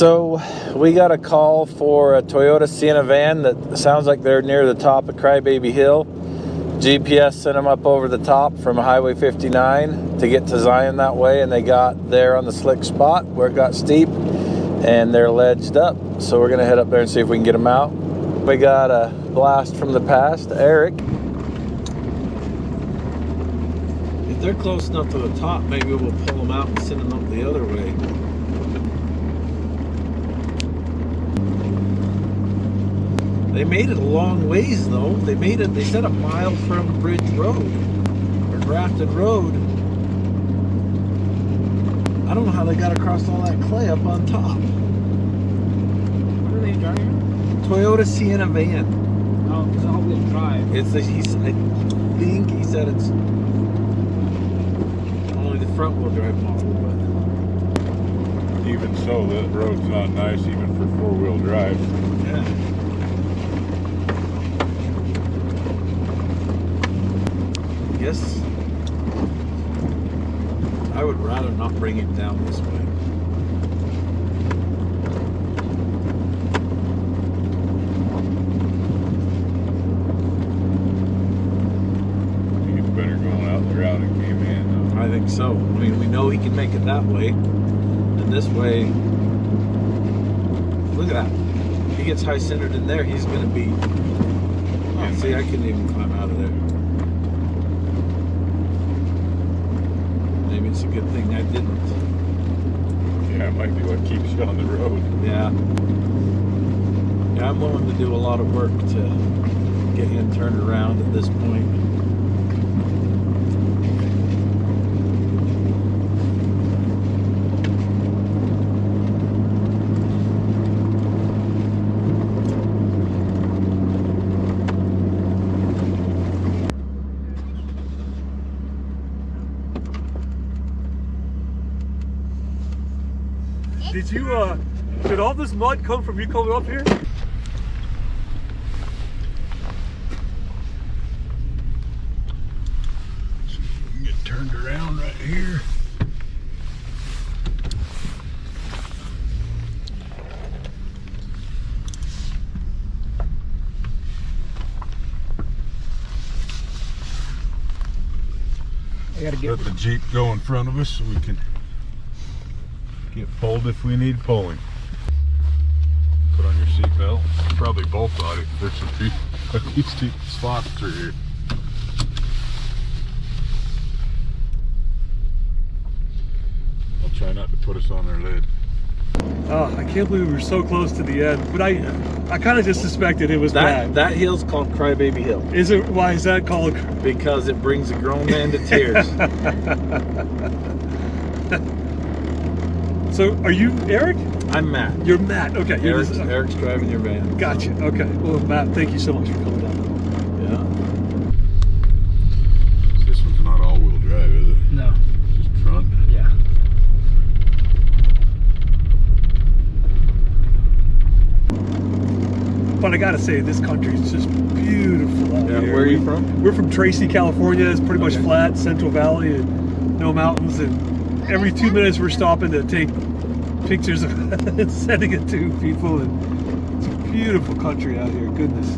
So we got a call for a Toyota Sienna van that sounds like they're near the top of Crybaby Hill. GPS sent them up over the top from Highway 59 to get to Zion that way, and they got there on the slick spot where it got steep and they're ledged up. So we're gonna head up there and see if we can get them out. We got a blast from the past, Eric. If they're close enough to the top, maybe we'll pull them out and send them up the other way. They made it a long ways though. They said a mile from Bridge Road or Grafton Road. I don't know how they got across all that clay up on top. What are they driving? Toyota Sienna van. Oh, it's all-wheel drive. I think he said it's only the front wheel drive model, but even so, that road's not nice even for four-wheel drive. yeah. I guess I would rather not bring it down this way. It's better going out the route it came in. I think so. I mean, we know he can make it that way, and this way. Look at that. If he gets high centered in there, he's going to be. Oh, see, I couldn't even climb out of there. Maybe it's a good thing I didn't. Yeah, it might be what keeps you on the road. Yeah. Yeah, I'm willing to do a lot of work to get him turned around at this point. Did all this mud come from you coming up here? See if we can get turned around right here. Let the Jeep go in front of us so we can get pulled if we need pulling. Put on your seatbelt. Probably bolt on it. There's some deep spots through here. I'll try not to put us on their lid. Oh, I can't believe we were so close to the end. But I kind of just suspected it was bad. That hill's called Crybaby Hill. Is it? Why is that called? Because it brings a grown man to tears. So, are you Eric? I'm Matt. You're Matt. Okay. Eric's driving your van. Gotcha. Okay. Well, Matt, thank you so much for coming down. Yeah. This one's not all-wheel drive, is it? No. Just front? Yeah. But I gotta say, this country is just beautiful out Yeah, here. where are you from? We're from Tracy, California. It's pretty much flat, Central Valley, and no mountains. And every 2 minutes, we're stopping to take pictures of and sending it to people. And it's a beautiful country out here. Goodness.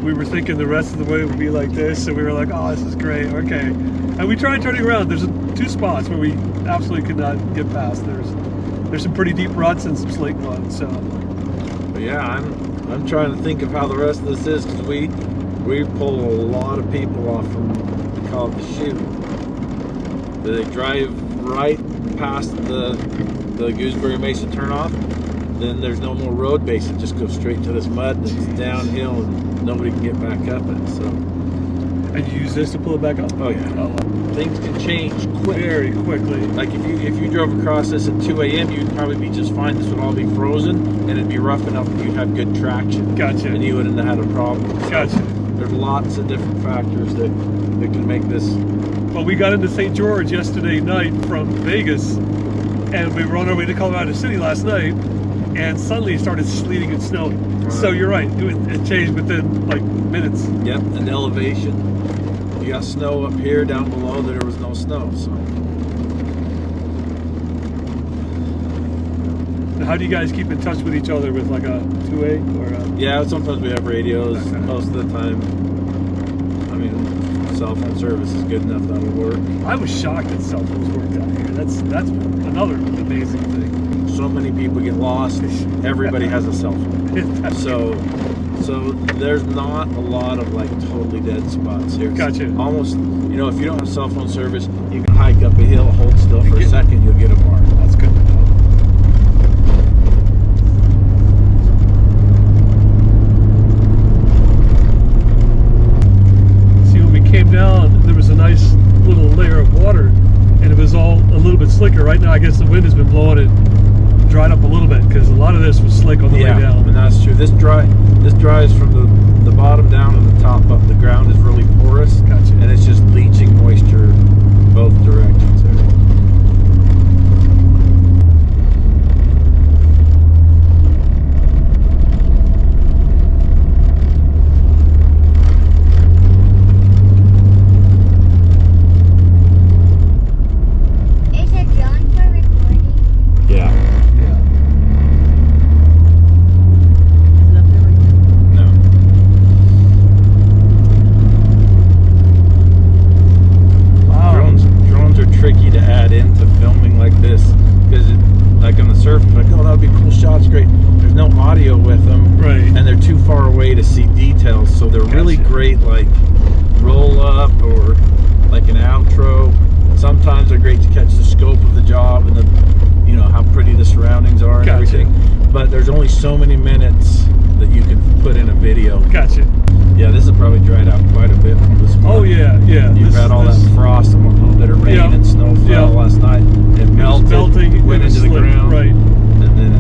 We were thinking the rest of the way would be like this, so we were like, "Oh, this is great." Okay, and we tried turning around. There's two spots where we absolutely could not get past. There's some pretty deep ruts and some slate mud. So, But yeah, I'm trying to think of how the rest of this is, because we pull a lot of people off from we call it the chute. They drive right past the Gooseberry Mesa turnoff. Then there's no more road base. It just goes straight to this mud, and it's downhill, and nobody can get back up it. So. and you use this to pull it back up. Oh yeah. Things can change quick. Very quickly. Like if you drove across this at 2 a.m., you'd probably be just fine. This would all be frozen, and it'd be rough enough that you'd have good traction. Gotcha. And you wouldn't have had a problem. So Gotcha. there's lots of different factors that can make this. Well, we got into St. George yesterday night from Vegas, and we were on our way to Colorado City last night, and suddenly it started sleeting and snowing. So you're right, it changed within like minutes. Yep, and elevation. You got snow up here, down below there was no snow. So How do you guys keep in touch with each other with like a 2.8 or a... yeah, sometimes we have radios. Okay. Most of the time, I mean, cell phone service is good enough that'll work. I was shocked that cell phones work down here. That's another amazing thing. So many people get lost. Everybody has a cell phone. So there's not a lot of like totally dead spots here. Gotcha. Almost, you know, if you don't have cell phone service, you can hike up a hill, hold still for a second, you'll get a mark. That's good to know. See, when we came down, there was a nice little layer of water, and it was all a little bit slicker. Right now, I guess the wind has been blowing it, dried up a little bit, because a lot of this was slick on the way down. And that's true. This dries from the bottom down and the top up. The ground is really porous. Gotcha. And it's just leaching moisture both directions there. Is it done for recording? Yeah. No. Wow. Drones are tricky to add into filming like this because, like on the surface, like, oh, that would be cool shots, great. There's no audio with them, Right. and they're too far away to see details, so they're really Gotcha. great, like roll up or like an outro. Sometimes they're great to catch the scope of the job and the, you know, how pretty the surroundings are and Gotcha. everything. But there's only so many minutes that you can put in a video. Gotcha. Yeah, this has probably dried out quite a bit from this morning. Oh, yeah. You've had all that frost and a little bit of rain Yeah. and snow fell Yeah. last night. It melted, melting, went it was into the slick, ground, right. and then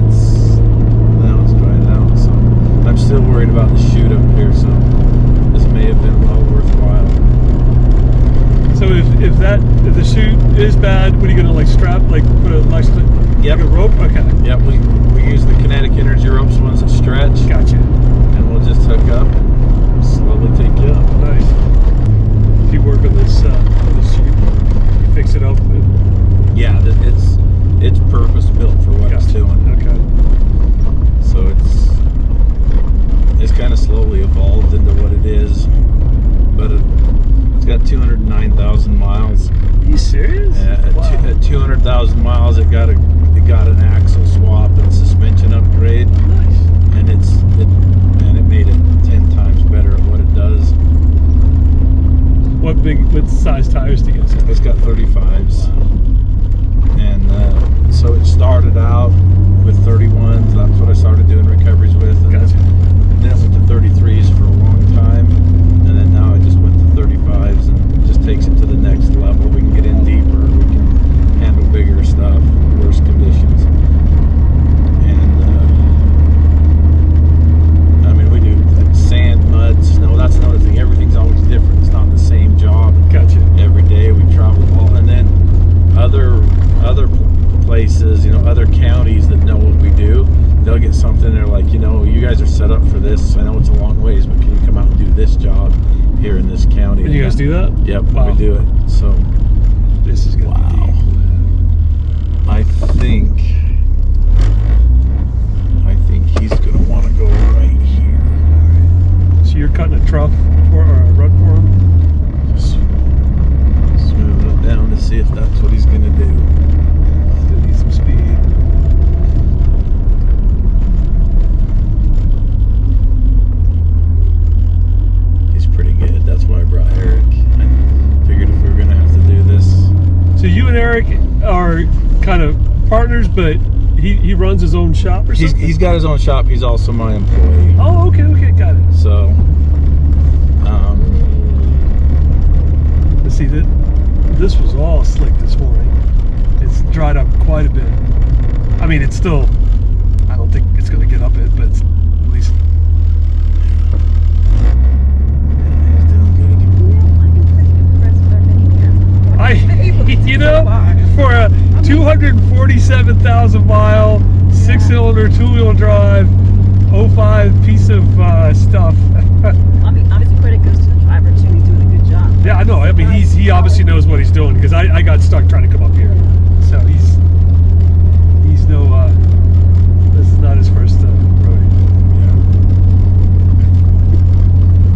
now it's dried out. So I'm still worried about the chute up here. So this may have been well worthwhile. So if the chute is bad, what are you gonna like strap, like put a like Yep. a rope? Okay. Yep, we use the kinetic energy ropes, ones that stretch, Gotcha. and we'll just hook up and slowly take you up. Nice. If you work on this chute, you fix it up. Yeah, it's purpose built for what it's doing. Okay. So it's kind of slowly evolved into what it is, but it's got 209,000 miles. Are you serious? Wow. At 200,000 miles, it got an axle swap and suspension upgrade, Nice. and it made it 10 times better at what it does. What size tires do you guys have? It's got 35s, and so it started out with 31s. That's what I started doing recoveries with. And Gotcha. then it went to 33s for a long time, and then now I just went to 35s, and it just takes it to the next level. We can get in deeper, we can handle bigger stuff, worse conditions. And I mean, we do like sand, mud, snow. That's another thing. Everything's always different. It's not the same job Gotcha. every day. We travel all, and then other places, you know, other counties that know what we do, they'll get something. They're like, you know, you guys are set up for this. I know it's a long ways, but can you come out and do this job here in this county? And you guys do that? Yep, Wow. we do it. So This is gonna be deep. I think he's gonna want to go right here. So you're cutting a trough or a rut for him? Just moving it down to see if that's what he's gonna do. Still need some speed. He's pretty good. That's why I brought Eric. I figured if we were gonna have to do this. So you and Eric are kind of partners, but he runs his own shop or something? He's got his own shop. He's also my employee. Oh, okay, got it. So, Let's see, this was all slick this morning. It's dried up quite a bit. I mean, it's still, I don't think it's going to get up it, but it's at least. he's doing You know, for a 247,000 mile, 6-cylinder, 2-wheel drive, 05 piece of stuff. Obviously, credit goes to the driver too. He's doing a good job. Yeah, I know. I mean, he obviously knows what he's doing because I got stuck trying to come up here. So he's no. This is not his first rodeo.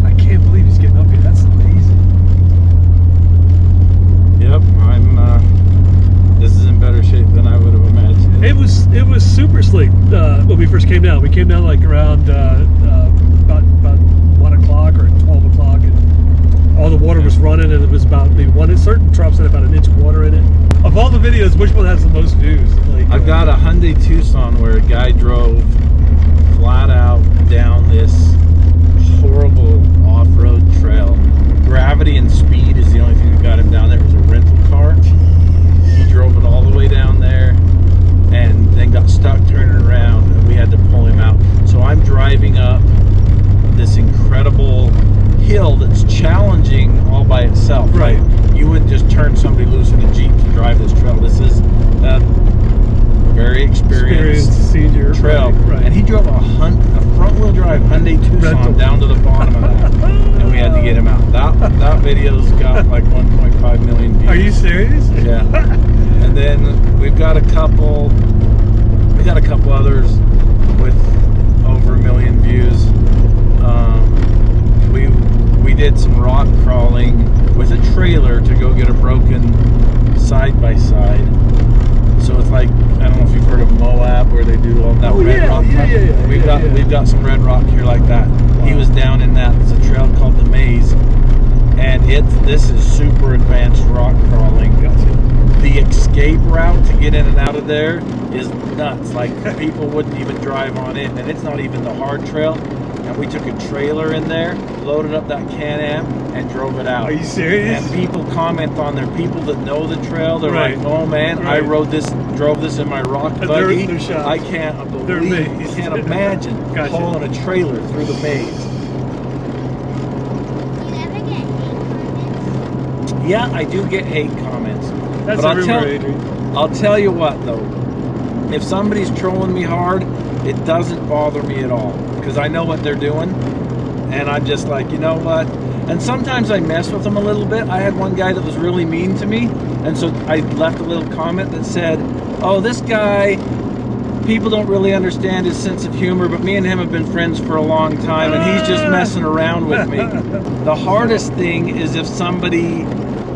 I can't believe he's getting up here. That's amazing. Yep, this is in better shape than I would have imagined. It was super sleek when we first came down. We came down like around about 1 o'clock or 12 o'clock, and all the water was running, and it was about maybe certain troughs had about 1 inch of water in it. Of all the videos, which one has the most views? Like, I've got a Hyundai Tucson where a guy drove flat out down this horrible off-road trail. Gravity and speed is the only thing that got him down there. It was a rental car. He drove it all the way down there and then got stuck turning around, and we had to pull him out. So I'm driving up this incredible hill that's challenging all by itself. Right. You wouldn't just turn somebody loose in a Jeep to drive this trail. This is a very experienced senior trail. Right. And he drove a front-wheel drive Hyundai Tucson Rental. down to the bottom of that. And we had to get him out. That video's got like 1.5 million views. Are you serious? Yeah. And then we've got a couple others with over 1 million views. We did some rock crawling with a trailer to go get a broken side-by-side. So it's like, I don't know if you've heard of Moab, where they do all that red rock. We've got some red rock here like that. Wow. He was down in that. It's a trail called the Maze, and this is super advanced rock crawling. Gotcha. The escape route to get in and out of there is nuts. Like, people wouldn't even drive on it, and it's not even the hard trail. And we took a trailer in there, loaded up that Can-Am, and drove it out. Are you serious? And people comment on there. People that know the trail, they're Right. like, "Oh man, I Right. drove this in my rock And buggy. they're shocked. I can't They're believe, amazed." can't imagine Gotcha. hauling a trailer through the maze." You ever get hate comments? Yeah, I do get hate comments. That's But everywhere, Adrian. I'll tell you what though, if somebody's trolling me hard, it doesn't bother me at all because I know what they're doing, and I'm just like, you know what? And sometimes I mess with them a little bit. I had one guy that was really mean to me, and so I left a little comment that said, "Oh, this guy, people don't really understand his sense of humor, but me and him have been friends for a long time, and he's just messing around with me." The hardest thing is if somebody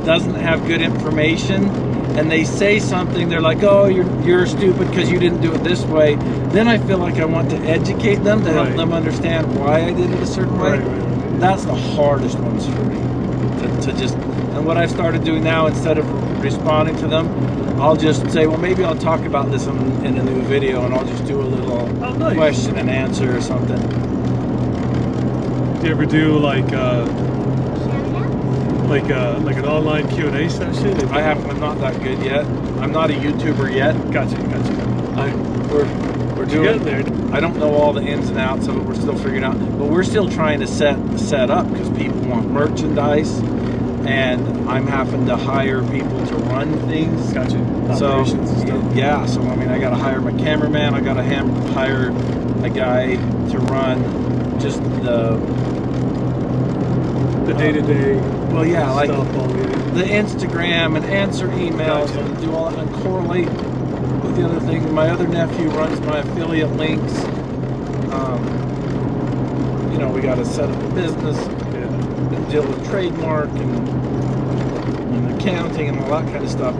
doesn't have good information and they say something, they're like, "Oh, you're stupid because you didn't do it this way." Then I feel like I want to educate them to help Right. them understand why I did it a certain way. Right. That's the hardest ones for me. To just, and what I've started doing now, instead of responding to them, I'll just say, well, maybe I'll talk about this in a new video, and I'll just do a little Nice. question and answer or something. Do you ever do like Shout out? an online Q&A session? I'm not that good yet. I'm not a YouTuber yet. Gotcha. We're doing Getting there. I don't know all the ins and outs of it. We're still figuring out, but we're still trying to set up because people want merchandise, and I'm having to hire people to run things. Gotcha. So Operations and stuff. yeah, so I mean, I got to hire my cameraman. I got to hire a guy to run just the day-to-day well, yeah, like stuff. All the Instagram and answer emails Gotcha. and do all that and correlate with the other thing. My other nephew runs my affiliate links. We got to set up a business and deal with trademark and accounting and all that kind of stuff.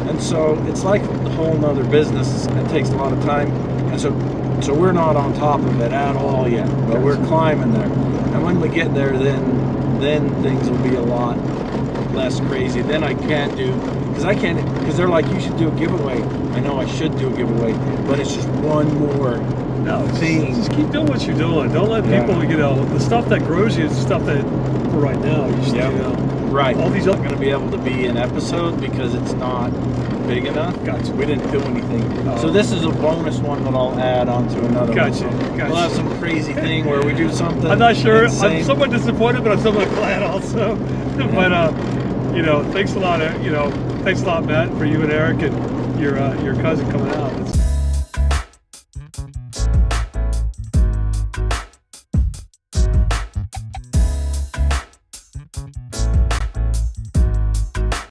And so it's like a whole nother business. It takes a lot of time. And so we're not on top of it at all yet, but we're climbing there. And when we get there, then things will be a lot less crazy. Then I can't do, because they're like, you should do a giveaway. I know I should do a giveaway, but it's just one more thing. Just keep doing what you're doing. Don't let people, the stuff that grows you is the stuff that, for right now, you should, Right. all these Not other. going to be able to be an episode because it's not big enough. Gotcha. We didn't do anything. Oh. So this is a bonus one that I'll add onto another Gotcha. one. Gotcha. We'll have some crazy thing where we do something. I'm not sure. I'm insane. somewhat disappointed, but I'm somewhat glad also. But thanks a lot. Thanks a lot, Matt, for you and Eric and your cousin coming out.